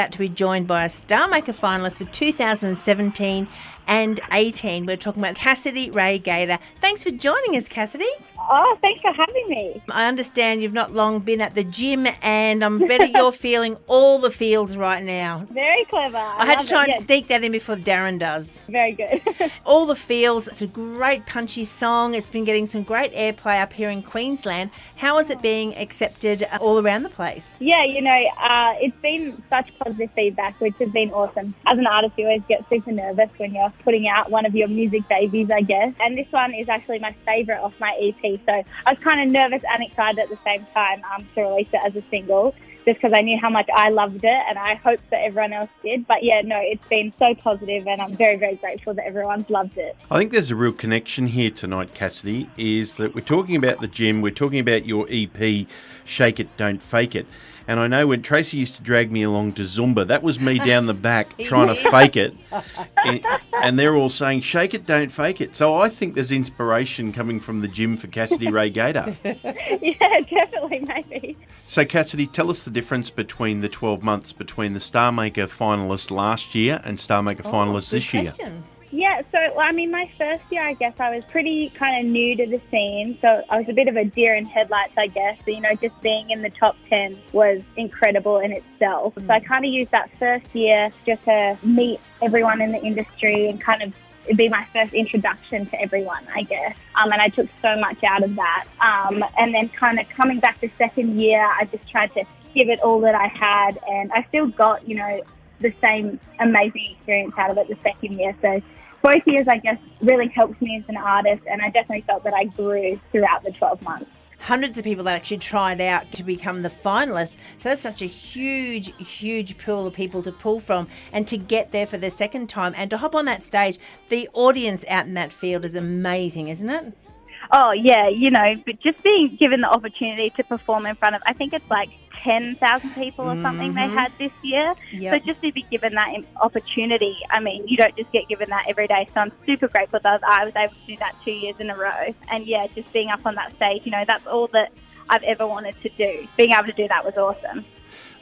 about to be joined by a Star Maker finalist for 2017 and 18. We're talking about Cassidy Rae Gaiter. Thanks for joining us, Cassidy. Oh, thanks for having me. I understand you've not long been at the gym, and I'm betting you're feeling all the feels right now. Very clever. I had to try and sneak that in before Darren does. Very good. All the feels. It's a great punchy song. It's been getting some great airplay up here in Queensland. How is it being accepted all around the place? Yeah, it's been such positive feedback, which has been awesome. As an artist, you always get super nervous when you're putting out one of your music babies, I guess. And this one is actually my favourite off my EP. So I was kind of nervous and excited at the same time to release it as a single, just because I knew how much I loved it and I hoped that everyone else did. But yeah, no, it's been so positive and I'm very, very grateful that everyone's loved it. I think there's a real connection here tonight, Cassidy, is that we're talking about the gym, we're talking about your EP, Shake It, Don't Fake It. And I know when Tracy used to drag me along to Zumba, that was me down the back trying to fake it. And they're all saying, shake it, don't fake it. So I think there's inspiration coming from the gym for Cassidy Rae Gaiter. Yeah, definitely, maybe. So Cassidy, tell us the difference between the 12 months between the Star Maker finalist last year and Star Maker finalist this year. Yeah, so, my first year, I guess I was pretty kind of new to the scene. So I was a bit of a deer in headlights, I guess. So, just being in the top 10 was incredible in itself. So I kind of used that first year just to meet everyone in the industry and kind of it'd be my first introduction to everyone, I guess. And I took so much out of that. And then kind of coming back the second year, I just tried to give it all that I had. And I still got, the same amazing experience out of it the second year. So both years, I guess, really helped me as an artist, and I definitely felt that I grew throughout the 12 months. Hundreds of people that actually tried out to become the finalist. So that's such a huge, huge pool of people to pull from, and to get there for the second time and to hop on that stage. The audience out in that field is amazing, isn't it? Oh, yeah, but just being given the opportunity to perform in front of, I think it's like 10,000 people or something they had this year. Yep. So just to be given that opportunity, you don't just get given that every day. So I'm super grateful that I was able to do that 2 years in a row. And yeah, just being up on that stage, that's all that I've ever wanted to do. Being able to do that was awesome.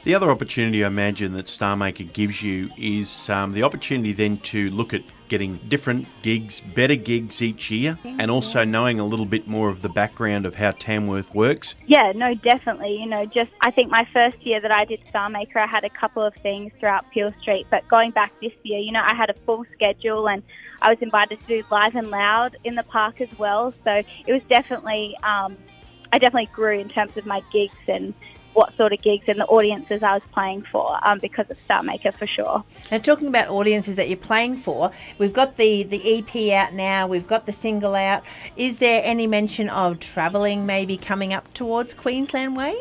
The other opportunity I imagine that Star Maker gives you is the opportunity then to look at getting different gigs, better gigs each year, and also knowing a little bit more of the background of how Tamworth works. Yeah, no, definitely. I think my first year that I did Star Maker, I had a couple of things throughout Peel Street, but going back this year, I had a full schedule and I was invited to do Live and Loud in the park as well. So it was definitely, I definitely grew in terms of my gigs and what sort of gigs and the audiences I was playing for because of Star Maker for sure. Now, talking about audiences that you're playing for, we've got the EP out now, we've got the single out. Is there any mention of travelling maybe coming up towards Queensland way?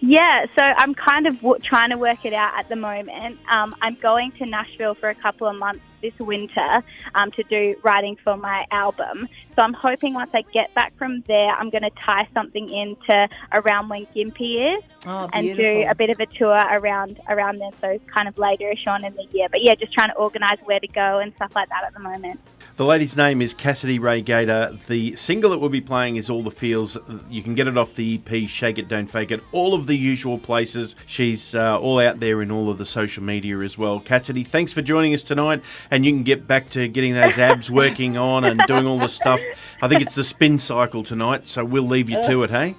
Yeah, so I'm kind of trying to work it out at the moment. I'm going to Nashville for a couple of months this winter to do writing for my album. So I'm hoping once I get back from there, I'm going to tie something into around when Gympie is and do a bit of a tour around then, so kind of later-ish on in the year. But yeah, just trying to organise where to go and stuff like that at the moment. The lady's name is Cassidy Rae Gaiter. The single that we'll be playing is All the Feels. You can get it off the EP, Shake It, Don't Fake It, all of the usual places. She's all out there in all of the social media as well. Cassidy, thanks for joining us tonight, and you can get back to getting those abs working on and doing all the stuff. I think it's the spin cycle tonight, so we'll leave you to it, hey?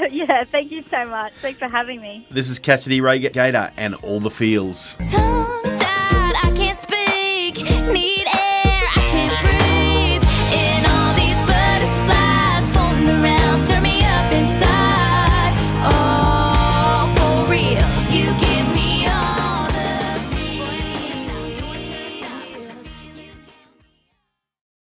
Yeah, thank you so much. Thanks for having me. This is Cassidy Rae Gaiter and All the Feels.